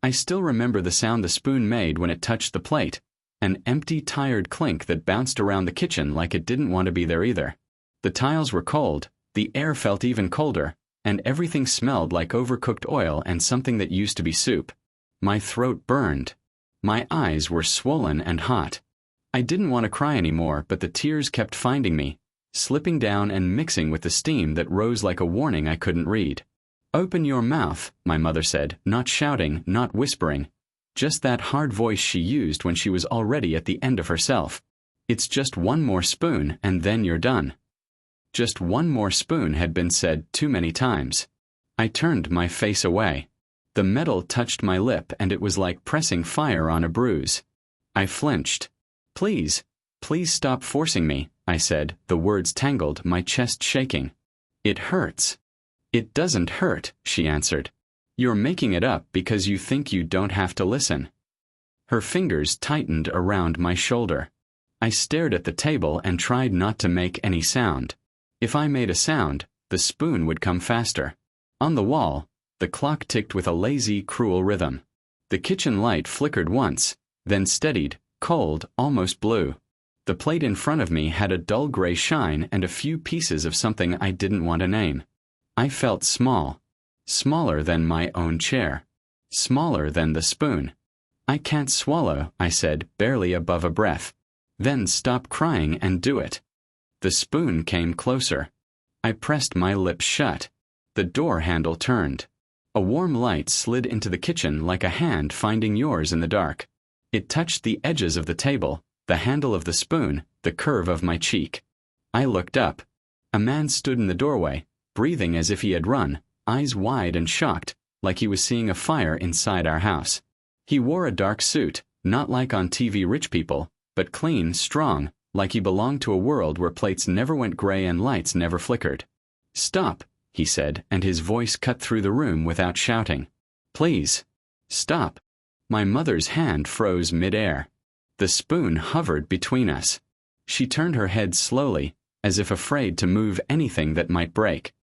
I still remember the sound the spoon made when it touched the plate, an empty, tired clink that bounced around the kitchen like it didn't want to be there either. The tiles were cold, the air felt even colder, and everything smelled like overcooked oil and something that used to be soup. My throat burned. My eyes were swollen and hot. I didn't want to cry anymore, but the tears kept finding me, slipping down and mixing with the steam that rose like a warning I couldn't read. "Open your mouth," my mother said, not shouting, not whispering, just that hard voice she used when she was already at the end of herself. "It's just one more spoon, and then you're done." Just one more spoon had been said too many times. I turned my face away. The metal touched my lip, and it was like pressing fire on a bruise. I flinched. Please stop forcing me," I said, the words tangled, my chest shaking. "It hurts." "It doesn't hurt," she answered. "You're making it up because you think you don't have to listen." Her fingers tightened around my shoulder. I stared at the table and tried not to make any sound. If I made a sound, the spoon would come faster. On the wall, the clock ticked with a lazy, cruel rhythm. The kitchen light flickered once, then steadied, cold, almost blue. The plate in front of me had a dull gray shine and a few pieces of something I didn't want to name. I felt small. Smaller than my own chair. Smaller than the spoon. "I can't swallow," I said, barely above a breath. "Then stop crying and do it." The spoon came closer. I pressed my lips shut. The door handle turned. A warm light slid into the kitchen like a hand finding yours in the dark. It touched the edges of the table, the handle of the spoon, the curve of my cheek. I looked up. A man stood in the doorway, breathing as if he had run, eyes wide and shocked, like he was seeing a fire inside our house. He wore a dark suit, not like on TV rich people, but clean, strong, like he belonged to a world where plates never went gray and lights never flickered. "Stop," he said, and his voice cut through the room without shouting. "Please. Stop." My mother's hand froze mid-air. The spoon hovered between us. She turned her head slowly, as if afraid to move anything that might break.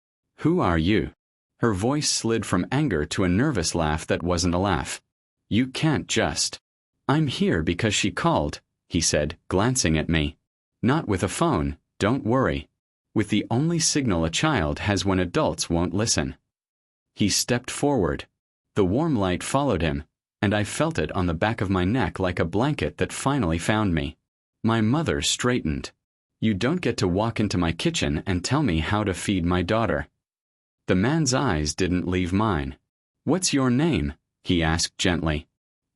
"Who are you?" Her voice slid from anger to a nervous laugh that wasn't a laugh. "You can't just." "I'm here because she called," he said, glancing at me. "Not with a phone, don't worry. With the only signal a child has when adults won't listen." He stepped forward. The warm light followed him, and I felt it on the back of my neck like a blanket that finally found me. My mother straightened. "You don't get to walk into my kitchen and tell me how to feed my daughter." The man's eyes didn't leave mine. "What's your name?" he asked gently.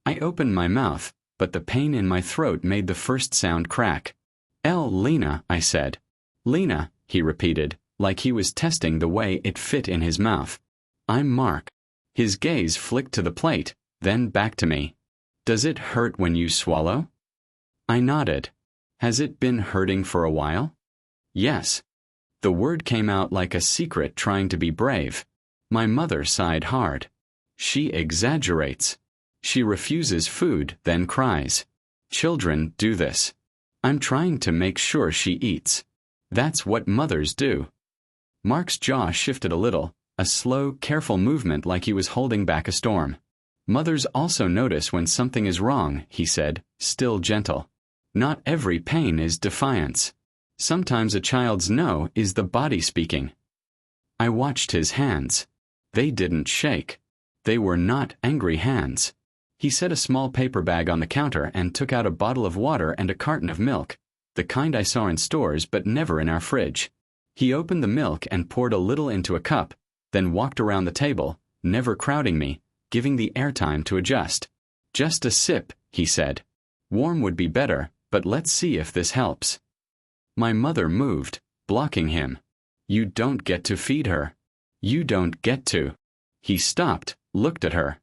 I opened my mouth, but the pain in my throat made the first sound crack. "Lena," I said. "Lena," he repeated, like he was testing the way it fit in his mouth. "I'm Mark." His gaze flicked to the plate, then back to me. "Does it hurt when you swallow?" I nodded. "Has it been hurting for a while?" "Yes." The word came out like a secret trying to be brave. My mother sighed hard. "She exaggerates. She refuses food, then cries. Children do this. I'm trying to make sure she eats. That's what mothers do." Mark's jaw shifted a little, a slow, careful movement like he was holding back a storm. "Mothers also notice when something is wrong," he said, still gentle. "Not every pain is defiance. Sometimes a child's no is the body speaking." I watched his hands. They didn't shake. They were not angry hands. He set a small paper bag on the counter and took out a bottle of water and a carton of milk, the kind I saw in stores but never in our fridge. He opened the milk and poured a little into a cup, then walked around the table, never crowding me, giving the airtime to adjust. "Just a sip," he said. "Warm would be better, but let's see if this helps." My mother moved, blocking him. "You don't get to feed her. You don't get to." He stopped, looked at her.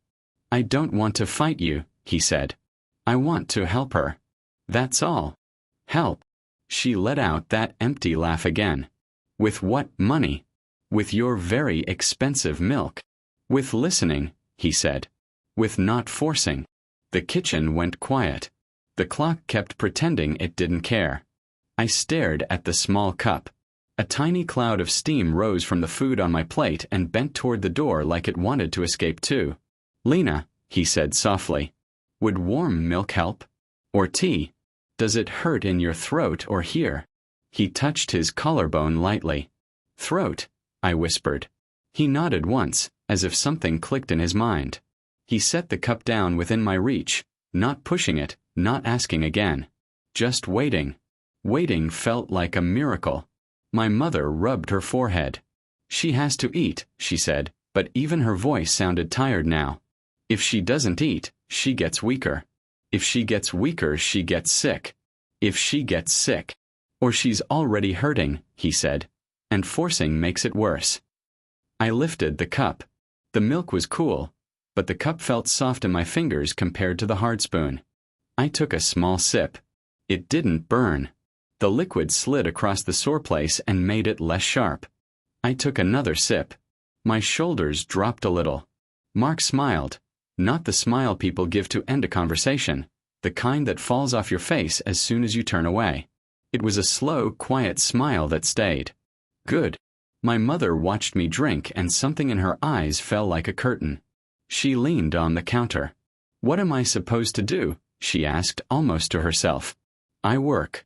"I don't want to fight you," he said. "I want to help her. That's all." "Help." She let out that empty laugh again. "With what money?" "With your very expensive milk." "With listening," he said. "With not forcing." The kitchen went quiet. The clock kept pretending it didn't care. I stared at the small cup. A tiny cloud of steam rose from the food on my plate and bent toward the door like it wanted to escape too. "Lena," he said softly. Would warm milk help? Or tea? Does it hurt in your throat or here? He touched his collarbone lightly. Throat, I whispered. He nodded once, as if something clicked in his mind. He set the cup down within my reach, not pushing it, not asking again. Just waiting. Waiting felt like a miracle. My mother rubbed her forehead. She has to eat, she said, but even her voice sounded tired now. If she doesn't eat, she gets weaker. If she gets weaker, she gets sick. If she gets sick. Or she's already hurting, he said, and forcing makes it worse. I lifted the cup. The milk was cool, but the cup felt soft in my fingers compared to the hard spoon. I took a small sip. It didn't burn. The liquid slid across the sore place and made it less sharp. I took another sip. My shoulders dropped a little. Mark smiled, not the smile people give to end a conversation, the kind that falls off your face as soon as you turn away. It was a slow, quiet smile that stayed. Good. My mother watched me drink and something in her eyes fell like a curtain. She leaned on the counter. What am I supposed to do? She asked, almost to herself. I work.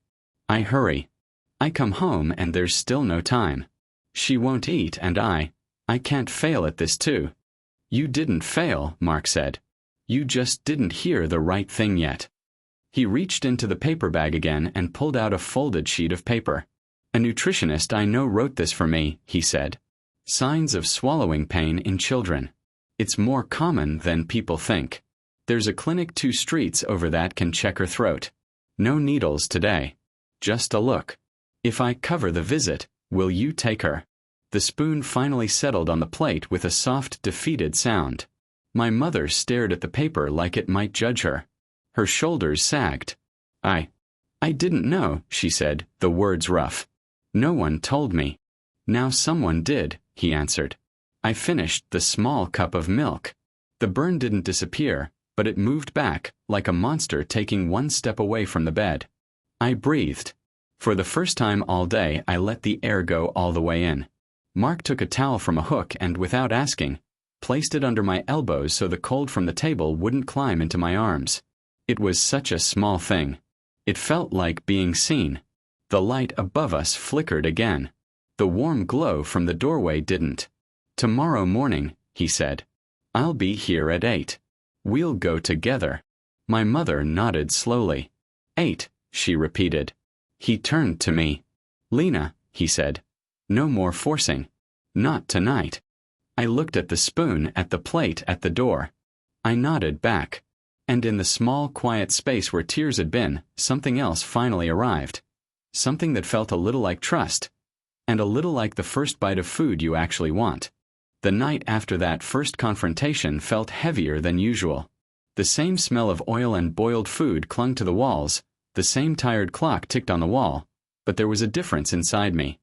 I hurry. I come home and there's still no time. She won't eat and I can't fail at this too. You didn't fail, Mark said. You just didn't hear the right thing yet. He reached into the paper bag again and pulled out a folded sheet of paper. A nutritionist I know wrote this for me, he said. Signs of swallowing pain in children. It's more common than people think. There's a clinic 2 streets over that can check her throat. No needles today. Just a look. If I cover the visit, will you take her? The spoon finally settled on the plate with a soft, defeated sound. My mother stared at the paper like it might judge her. Her shoulders sagged. I didn't know, she said, the words rough. No one told me. Now someone did, he answered. I finished the small cup of milk. The burn didn't disappear, but it moved back, like a monster taking one step away from the bed. I breathed. For the first time all day, I let the air go all the way in. Mark took a towel from a hook and, without asking, placed it under my elbows so the cold from the table wouldn't climb into my arms. It was such a small thing. It felt like being seen. The light above us flickered again. The warm glow from the doorway didn't. Tomorrow morning, he said. I'll be here at 8. We'll go together. My mother nodded slowly. 8, she repeated. He turned to me. Lena, he said. No more forcing. Not tonight. I looked at the spoon, at the plate, at the door. I nodded back. And in the small, quiet space where tears had been, something else finally arrived. Something that felt a little like trust. And a little like the first bite of food you actually want. The night after that first confrontation felt heavier than usual. The same smell of oil and boiled food clung to the walls, the same tired clock ticked on the wall, but there was a difference inside me.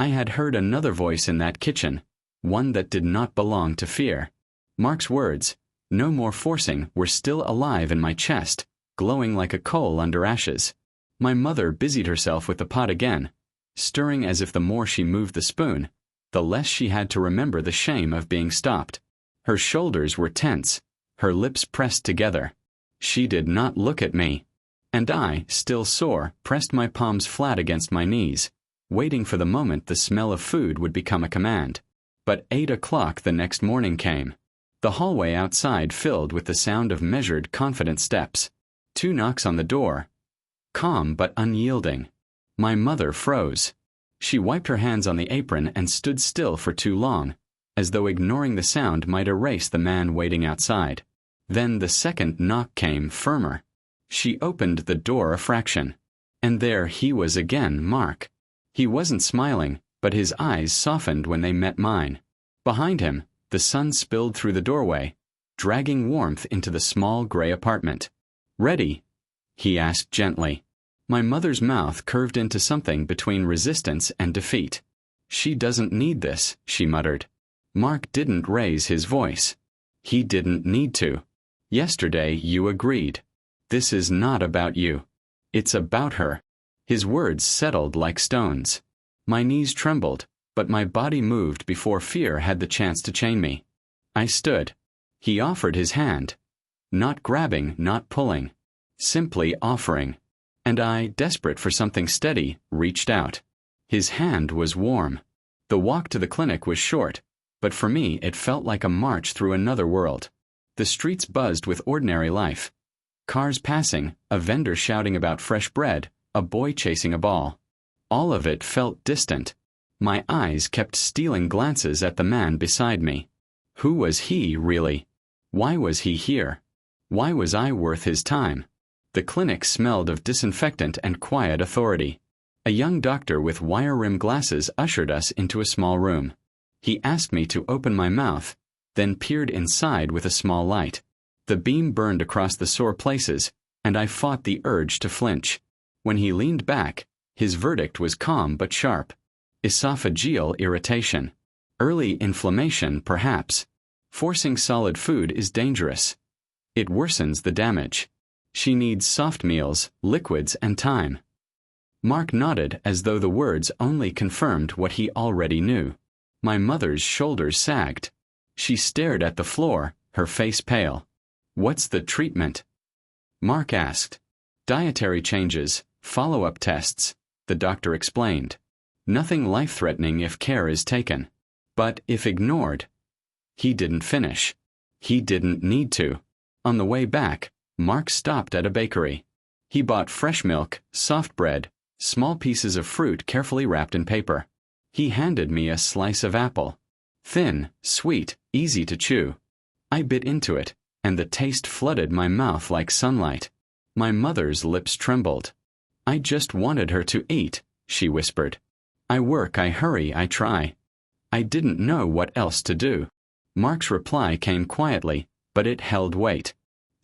I had heard another voice in that kitchen, one that did not belong to fear. Mark's words, no more forcing, were still alive in my chest, glowing like a coal under ashes. My mother busied herself with the pot again, stirring as if the more she moved the spoon, the less she had to remember the shame of being stopped. Her shoulders were tense, her lips pressed together. She did not look at me. And I, still sore, pressed my palms flat against my knees, waiting for the moment the smell of food would become a command. But 8 o'clock the next morning came. The hallway outside filled with the sound of measured, confident steps. 2 knocks on the door. Calm but unyielding. My mother froze. She wiped her hands on the apron and stood still for too long, as though ignoring the sound might erase the man waiting outside. Then the second knock came, firmer. She opened the door a fraction. And there he was again, Mark. He wasn't smiling, but his eyes softened when they met mine. Behind him, the sun spilled through the doorway, dragging warmth into the small gray apartment. Ready? He asked gently. My mother's mouth curved into something between resistance and defeat. She doesn't need this, she muttered. Mark didn't raise his voice. He didn't need to. Yesterday you agreed. This is not about you. It's about her. His words settled like stones. My knees trembled, but my body moved before fear had the chance to chain me. I stood. He offered his hand. Not grabbing, not pulling. Simply offering. And I, desperate for something steady, reached out. His hand was warm. The walk to the clinic was short, but for me it felt like a march through another world. The streets buzzed with ordinary life. Cars passing, a vendor shouting about fresh bread, a boy chasing a ball. All of it felt distant. My eyes kept stealing glances at the man beside me. Who was he, really? Why was he here? Why was I worth his time? The clinic smelled of disinfectant and quiet authority. A young doctor with wire-rimmed glasses ushered us into a small room. He asked me to open my mouth, then peered inside with a small light. The beam burned across the sore places, and I fought the urge to flinch. When he leaned back, his verdict was calm but sharp. Esophageal irritation. Early inflammation, perhaps. Forcing solid food is dangerous. It worsens the damage. She needs soft meals, liquids, and time. Mark nodded as though the words only confirmed what he already knew. My mother's shoulders sagged. She stared at the floor, her face pale. "What's the treatment?" Mark asked. "Dietary changes, follow-up tests," the doctor explained. "Nothing life-threatening if care is taken. But if ignored..." He didn't finish. He didn't need to. On the way back, Mark stopped at a bakery. He bought fresh milk, soft bread, small pieces of fruit carefully wrapped in paper. He handed me a slice of apple. Thin, sweet, easy to chew. I bit into it, and the taste flooded my mouth like sunlight. My mother's lips trembled. "I just wanted her to eat," she whispered. "I work, I hurry, I try." I didn't know what else to do. Mark's reply came quietly, but it held weight.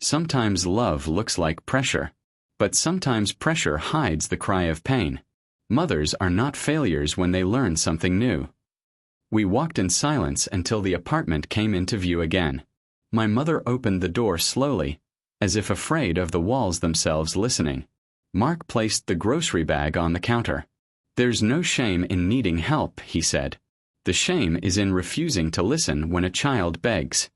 Sometimes love looks like pressure. But sometimes pressure hides the cry of pain. Mothers are not failures when they learn something new. We walked in silence until the apartment came into view again. My mother opened the door slowly, as if afraid of the walls themselves listening. Mark placed the grocery bag on the counter. "There's no shame in needing help," he said. "The shame is in refusing to listen when a child begs."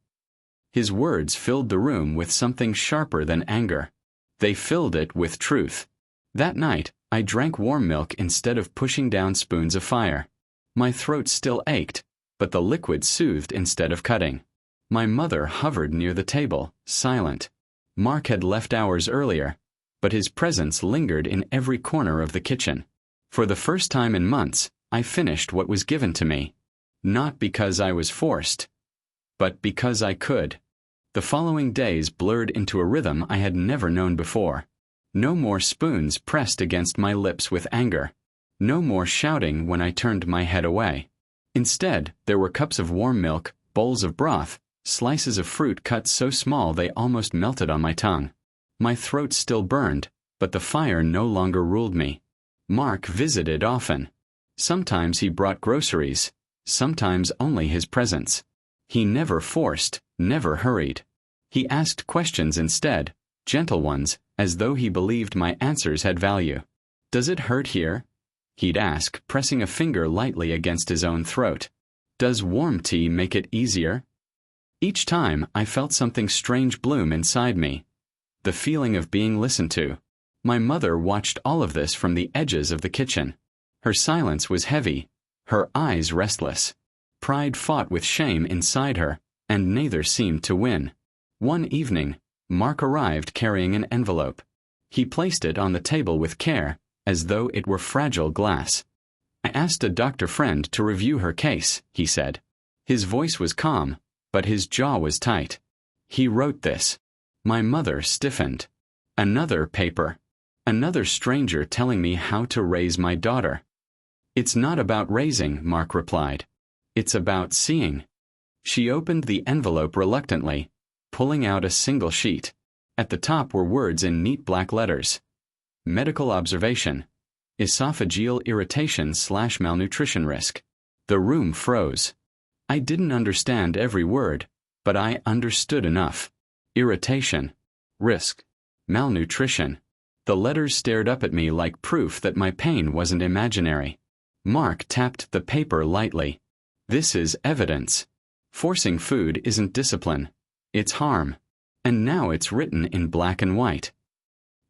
His words filled the room with something sharper than anger. They filled it with truth. That night, I drank warm milk instead of pushing down spoons of fire. My throat still ached, but the liquid soothed instead of cutting. My mother hovered near the table, silent. Mark had left hours earlier, but his presence lingered in every corner of the kitchen. For the first time in months, I finished what was given to me. Not because I was forced, but because I could. The following days blurred into a rhythm I had never known before. No more spoons pressed against my lips with anger. No more shouting when I turned my head away. Instead, there were cups of warm milk, bowls of broth, slices of fruit cut so small they almost melted on my tongue. My throat still burned, but the fire no longer ruled me. Mark visited often. Sometimes he brought groceries, sometimes only his presence. He never forced, never hurried. He asked questions instead, gentle ones, as though he believed my answers had value. "Does it hurt here?" he'd ask, pressing a finger lightly against his own throat. "Does warm tea make it easier?" Each time I felt something strange bloom inside me. The feeling of being listened to. My mother watched all of this from the edges of the kitchen. Her silence was heavy, her eyes restless. Pride fought with shame inside her, and neither seemed to win. One evening, Mark arrived carrying an envelope. He placed it on the table with care, as though it were fragile glass. "I asked a doctor friend to review her case," he said. His voice was calm, but his jaw was tight. He wrote this. My mother stiffened. Another paper. Another stranger telling me how to raise my daughter. "It's not about raising," Mark replied. "It's about seeing." She opened the envelope reluctantly, pulling out a single sheet. At the top were words in neat black letters. Medical observation. Esophageal irritation/malnutrition risk. The room froze. I didn't understand every word, but I understood enough. Irritation. Risk. Malnutrition. The letters stared up at me like proof that my pain wasn't imaginary. Mark tapped the paper lightly. "This is evidence. Forcing food isn't discipline. It's harm." And now it's written in black and white.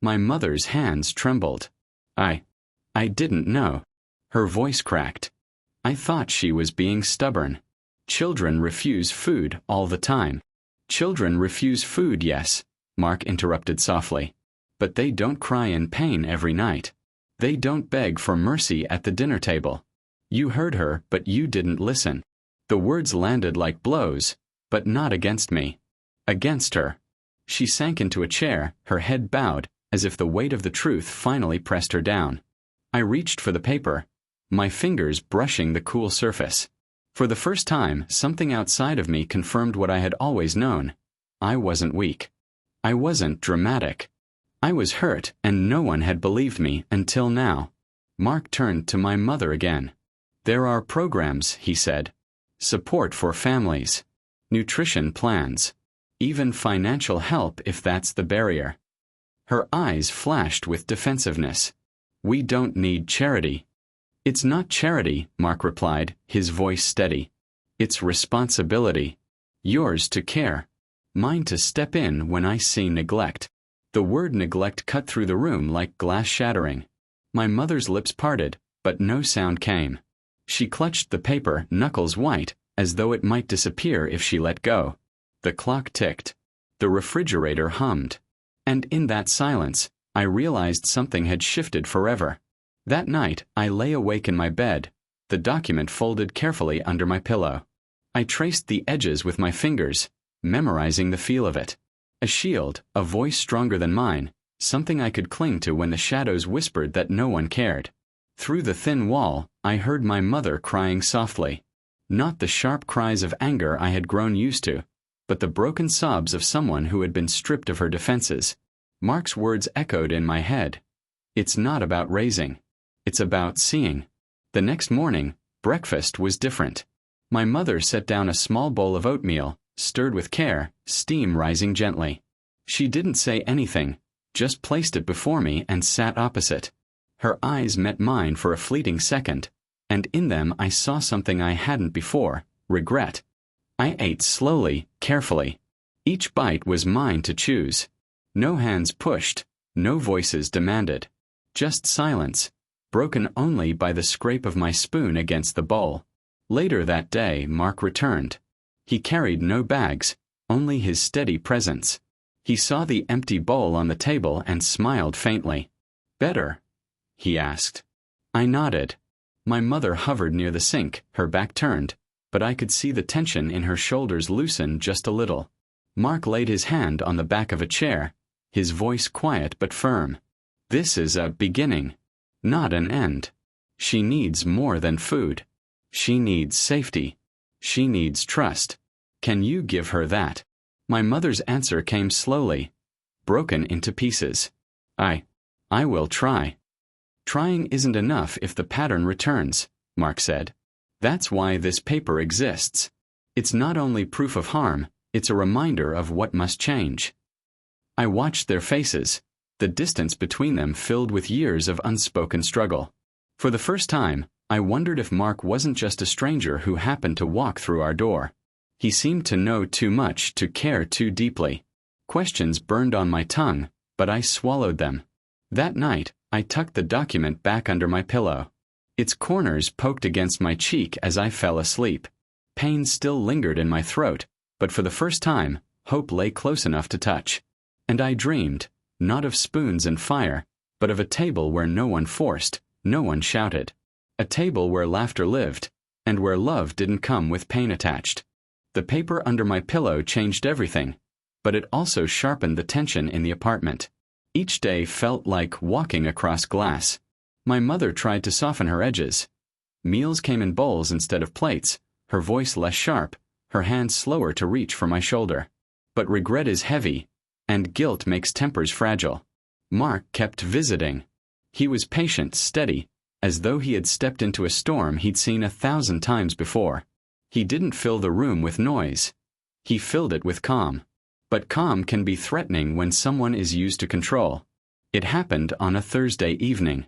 My mother's hands trembled. I didn't know. Her voice cracked. I thought she was being stubborn. Children refuse food all the time. Children refuse food, yes, Mark interrupted softly. But they don't cry in pain every night. They don't beg for mercy at the dinner table. You heard her, but you didn't listen. The words landed like blows, but not against me. Against her. She sank into a chair, her head bowed, as if the weight of the truth finally pressed her down. I reached for the paper, my fingers brushing the cool surface. For the first time, something outside of me confirmed what I had always known. I wasn't weak. I wasn't dramatic. I was hurt, and no one had believed me until now. Mark turned to my mother again. There are programs, he said. Support for families. Nutrition plans. Even financial help if that's the barrier. Her eyes flashed with defensiveness. We don't need charity. It's not charity, Mark replied, his voice steady. It's responsibility. Yours to care. Mine to step in when I see neglect. The word neglect cut through the room like glass shattering. My mother's lips parted, but no sound came. She clutched the paper, knuckles white, as though it might disappear if she let go. The clock ticked. The refrigerator hummed. And in that silence, I realized something had shifted forever. That night, I lay awake in my bed, the document folded carefully under my pillow. I traced the edges with my fingers, memorizing the feel of it. A shield, a voice stronger than mine, something I could cling to when the shadows whispered that no one cared. Through the thin wall, I heard my mother crying softly. Not the sharp cries of anger I had grown used to, but the broken sobs of someone who had been stripped of her defenses. Mark's words echoed in my head. It's not about raising. It's about seeing. The next morning, breakfast was different. My mother set down a small bowl of oatmeal, stirred with care, steam rising gently. She didn't say anything, just placed it before me and sat opposite. Her eyes met mine for a fleeting second, and in them I saw something I hadn't before, regret. I ate slowly, carefully. Each bite was mine to choose. No hands pushed, no voices demanded. Just silence, broken only by the scrape of my spoon against the bowl. Later that day, Mark returned. He carried no bags, only his steady presence. He saw the empty bowl on the table and smiled faintly. Better? He asked. I nodded. My mother hovered near the sink, her back turned, but I could see the tension in her shoulders loosen just a little. Mark laid his hand on the back of a chair, his voice quiet but firm. This is a beginning, not an end. She needs more than food. She needs safety. She needs trust. Can you give her that? My mother's answer came slowly, broken into pieces. I will try. Trying isn't enough if the pattern returns, Mark said. That's why this paper exists. It's not only proof of harm, it's a reminder of what must change. I watched their faces, the distance between them filled with years of unspoken struggle. For the first time, I wondered if Mark wasn't just a stranger who happened to walk through our door. He seemed to know too much, to care too deeply. Questions burned on my tongue, but I swallowed them. That night, I tucked the document back under my pillow. Its corners poked against my cheek as I fell asleep. Pain still lingered in my throat, but for the first time, hope lay close enough to touch. And I dreamed, not of spoons and fire, but of a table where no one forced, no one shouted. A table where laughter lived, and where love didn't come with pain attached. The paper under my pillow changed everything, but it also sharpened the tension in the apartment. Each day felt like walking across glass. My mother tried to soften her edges. Meals came in bowls instead of plates, her voice less sharp, her hand slower to reach for my shoulder. But regret is heavy, and guilt makes tempers fragile. Mark kept visiting. He was patient, steady, as though he had stepped into a storm he'd seen 1,000 times before. He didn't fill the room with noise. He filled it with calm. But calm can be threatening when someone is used to control. It happened on a Thursday evening.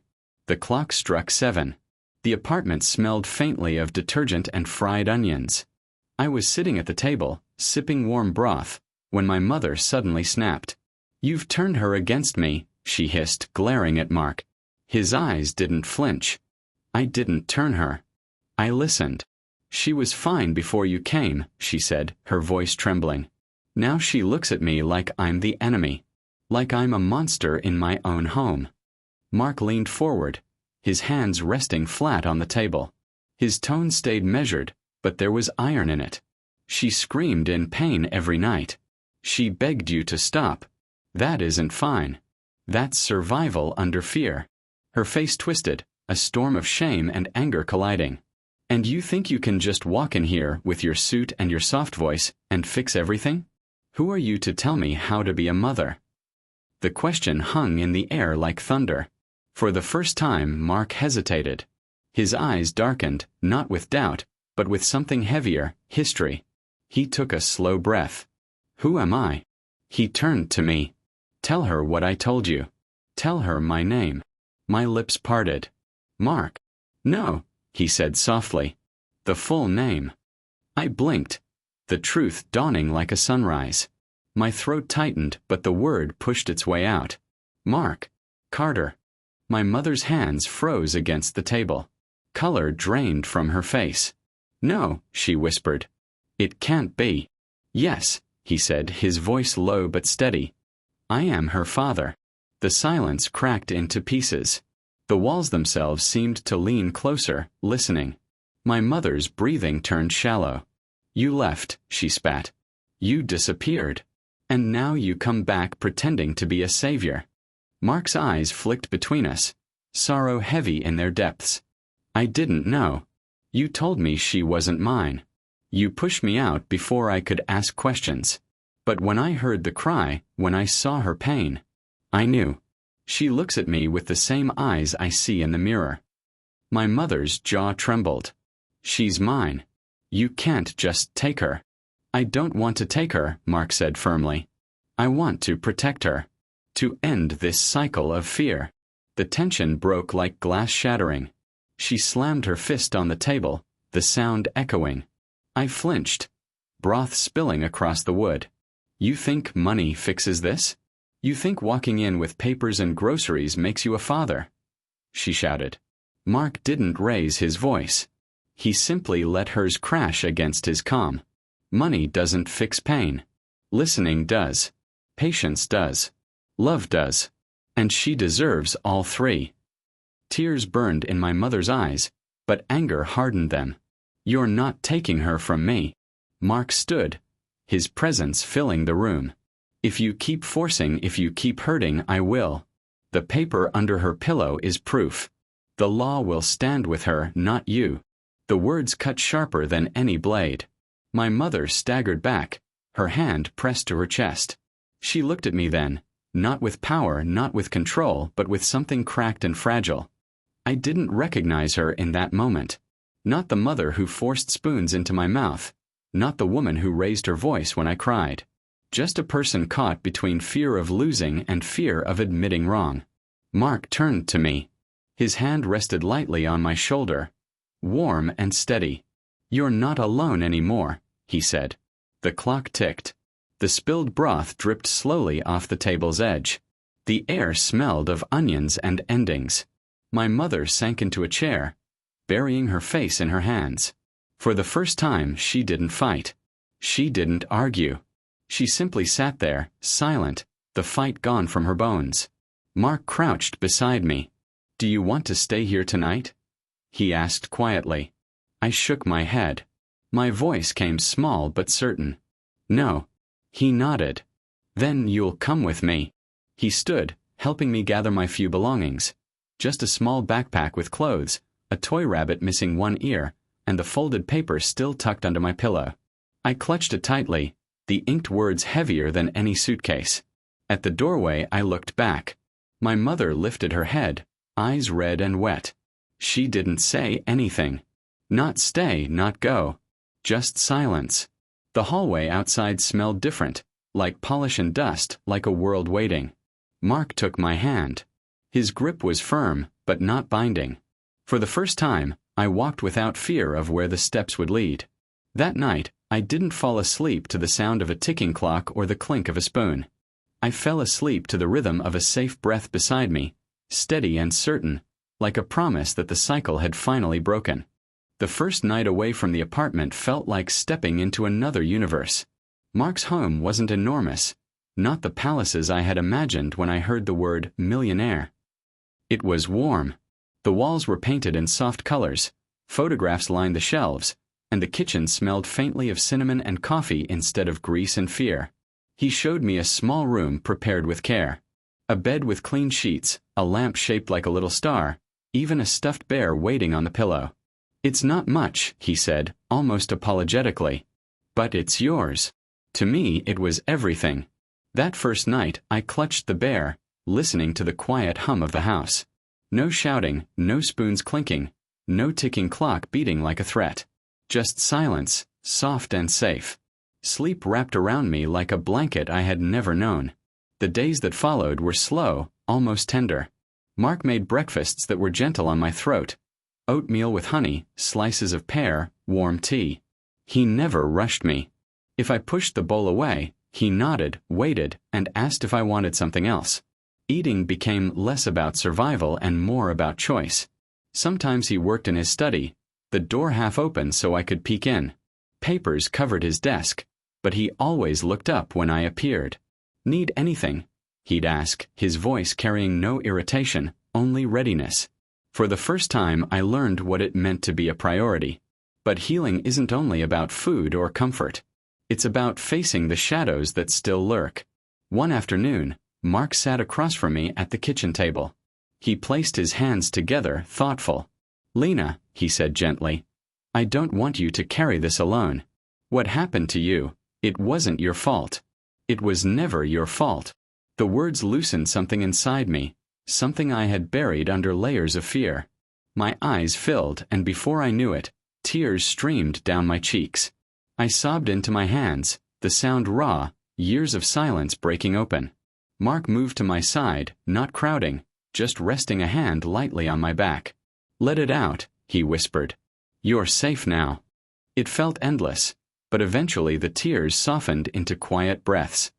The clock struck 7. The apartment smelled faintly of detergent and fried onions. I was sitting at the table, sipping warm broth, when my mother suddenly snapped. "You've turned her against me," she hissed, glaring at Mark. His eyes didn't flinch. "I didn't turn her. I listened. She was fine before you came," she said, her voice trembling. "Now she looks at me like I'm the enemy. Like I'm a monster in my own home." Mark leaned forward, his hands resting flat on the table. His tone stayed measured, but there was iron in it. "She screamed in pain every night. She begged you to stop. That isn't fine. That's survival under fear." Her face twisted, a storm of shame and anger colliding. "And you think you can just walk in here with your suit and your soft voice and fix everything? Who are you to tell me how to be a mother?" The question hung in the air like thunder. For the first time, Mark hesitated. His eyes darkened, not with doubt, but with something heavier, history. He took a slow breath. "Who am I?" He turned to me. "Tell her what I told you. Tell her my name." My lips parted. "Mark." "No," he said softly. "The full name." I blinked, the truth dawning like a sunrise. My throat tightened, but the word pushed its way out. "Mark Carter." My mother's hands froze against the table. Color drained from her face. "No," she whispered. "It can't be." "Yes," he said, his voice low but steady. "I am her father." The silence cracked into pieces. The walls themselves seemed to lean closer, listening. My mother's breathing turned shallow. "You left," she spat. "You disappeared. And now you come back pretending to be a savior." Mark's eyes flicked between us, sorrow heavy in their depths. "I didn't know. You told me she wasn't mine. You pushed me out before I could ask questions. But when I heard the cry, when I saw her pain, I knew. She looks at me with the same eyes I see in the mirror." My mother's jaw trembled. "She's mine. You can't just take her." "I don't want to take her," Mark said firmly. "I want to protect her. To end this cycle of fear." The tension broke like glass shattering. She slammed her fist on the table, the sound echoing. I flinched, broth spilling across the wood. "You think money fixes this? You think walking in with papers and groceries makes you a father?" she shouted. Mark didn't raise his voice. He simply let hers crash against his calm. "Money doesn't fix pain. Listening does. Patience does. Love does. And she deserves all three." Tears burned in my mother's eyes, but anger hardened them. "You're not taking her from me." Mark stood, his presence filling the room. If you keep hurting, I will." The paper under her pillow is proof. "The law will stand with her, not you." The words cut sharper than any blade. My mother staggered back, her hand pressed to her chest. She looked at me then, not with power, not with control, but with something cracked and fragile. I didn't recognize her in that moment. Not the mother who forced spoons into my mouth, not the woman who raised her voice when I cried. Just a person caught between fear of losing and fear of admitting wrong. Mark turned to me. His hand rested lightly on my shoulder, warm and steady. "You're not alone anymore," he said. The clock ticked. The spilled broth dripped slowly off the table's edge. The air smelled of onions and endings. My mother sank into a chair, burying her face in her hands. For the first time, she didn't fight. She didn't argue. She simply sat there, silent, the fight gone from her bones. Mark crouched beside me. "Do you want to stay here tonight?" he asked quietly. I shook my head. My voice came small but certain. "No." He nodded. "Then you'll come with me." He stood, helping me gather my few belongings. Just a small backpack with clothes, a toy rabbit missing one ear, and the folded paper still tucked under my pillow. I clutched it tightly, the inked words heavier than any suitcase. At the doorway, I looked back. My mother lifted her head, eyes red and wet. She didn't say anything. Not stay, not go. Just silence. The hallway outside smelled different, like polish and dust, like a world waiting. Mark took my hand. His grip was firm, but not binding. For the first time, I walked without fear of where the steps would lead. That night, I didn't fall asleep to the sound of a ticking clock or the clink of a spoon. I fell asleep to the rhythm of a safe breath beside me, steady and certain, like a promise that the cycle had finally broken. The first night away from the apartment felt like stepping into another universe. Mark's home wasn't enormous, not the palaces I had imagined when I heard the word millionaire. It was warm. The walls were painted in soft colors, photographs lined the shelves, and the kitchen smelled faintly of cinnamon and coffee instead of grease and fear. He showed me a small room prepared with care. A bed with clean sheets, a lamp shaped like a little star, even a stuffed bear waiting on the pillow. "It's not much," he said, almost apologetically. "But it's yours." To me, it was everything. That first night, I clutched the bear, listening to the quiet hum of the house. No shouting, no spoons clinking, no ticking clock beating like a threat. Just silence, soft and safe. Sleep wrapped around me like a blanket I had never known. The days that followed were slow, almost tender. Mark made breakfasts that were gentle on my throat. Oatmeal with honey, slices of pear, warm tea. He never rushed me. If I pushed the bowl away, he nodded, waited, and asked if I wanted something else. Eating became less about survival and more about choice. Sometimes he worked in his study, the door half open so I could peek in. Papers covered his desk, but he always looked up when I appeared. "Need anything?" he'd ask, his voice carrying no irritation, only readiness. For the first time, I learned what it meant to be a priority. But healing isn't only about food or comfort. It's about facing the shadows that still lurk. One afternoon, Mark sat across from me at the kitchen table. He placed his hands together, thoughtful. "Lena," he said gently, "I don't want you to carry this alone. What happened to you, it wasn't your fault. It was never your fault." The words loosened something inside me, something I had buried under layers of fear. My eyes filled, and before I knew it, tears streamed down my cheeks. I sobbed into my hands, the sound raw, years of silence breaking open. Mark moved to my side, not crowding, just resting a hand lightly on my back. "Let it out," he whispered. "You're safe now." It felt endless, but eventually the tears softened into quiet breaths.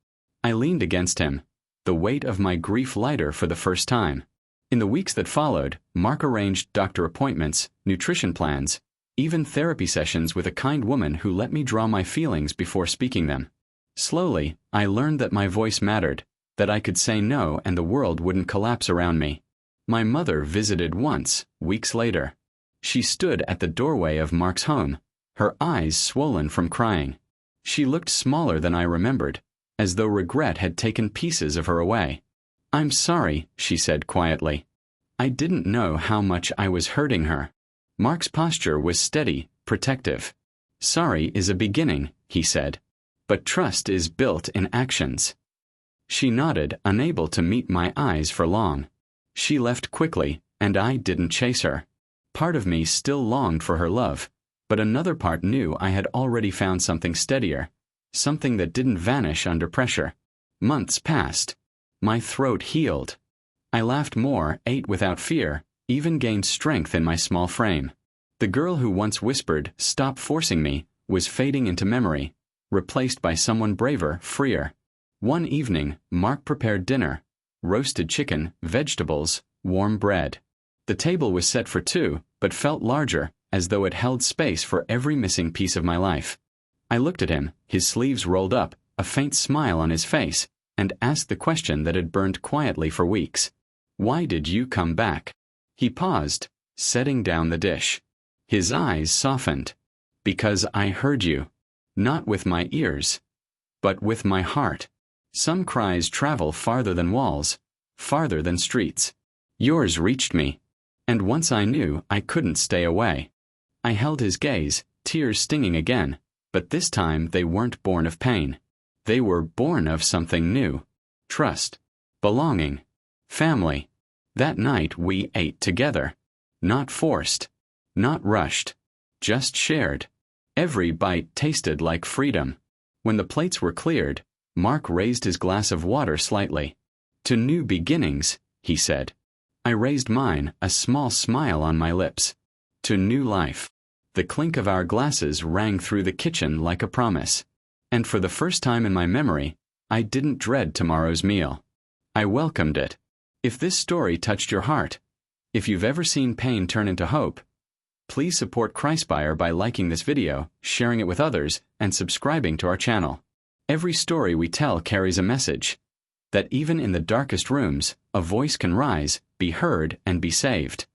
I leaned against him, the weight of my grief lighter for the first time. In the weeks that followed, Mark arranged doctor appointments, nutrition plans, even therapy sessions with a kind woman who let me draw my feelings before speaking them. Slowly, I learned that my voice mattered, that I could say no and the world wouldn't collapse around me. My mother visited once, weeks later. She stood at the doorway of Mark's home, her eyes swollen from crying. She looked smaller than I remembered, as though regret had taken pieces of her away. "I'm sorry," she said quietly. I didn't know how much I was hurting her. Mark's posture was steady, protective. "Sorry is a beginning," he said. "But trust is built in actions." She nodded, unable to meet my eyes for long. She left quickly, and I didn't chase her. Part of me still longed for her love, but another part knew I had already found something steadier, something that didn't vanish under pressure. Months passed. My throat healed. I laughed more, ate without fear, even gained strength in my small frame. The girl who once whispered, "Stop forcing me," was fading into memory, replaced by someone braver, freer. One evening, Mark prepared dinner: roasted chicken, vegetables, warm bread. The table was set for two, but felt larger, as though it held space for every missing piece of my life. I looked at him, his sleeves rolled up, a faint smile on his face, and asked the question that had burned quietly for weeks. "Why did you come back?" He paused, setting down the dish. His eyes softened. "Because I heard you. Not with my ears, but with my heart. Some cries travel farther than walls, farther than streets. Yours reached me. And once I knew, I couldn't stay away." I held his gaze, tears stinging again, but this time they weren't born of pain. They were born of something new. Trust. Belonging. Family. That night we ate together. Not forced. Not rushed. Just shared. Every bite tasted like freedom. When the plates were cleared, Mark raised his glass of water slightly. "To new beginnings," he said. I raised mine, a small smile on my lips. "To new life." The clink of our glasses rang through the kitchen like a promise. And for the first time in my memory, I didn't dread tomorrow's meal. I welcomed it. If this story touched your heart, if you've ever seen pain turn into hope, please support Cryspire by liking this video, sharing it with others, and subscribing to our channel. Every story we tell carries a message that even in the darkest rooms, a voice can rise, be heard, and be saved.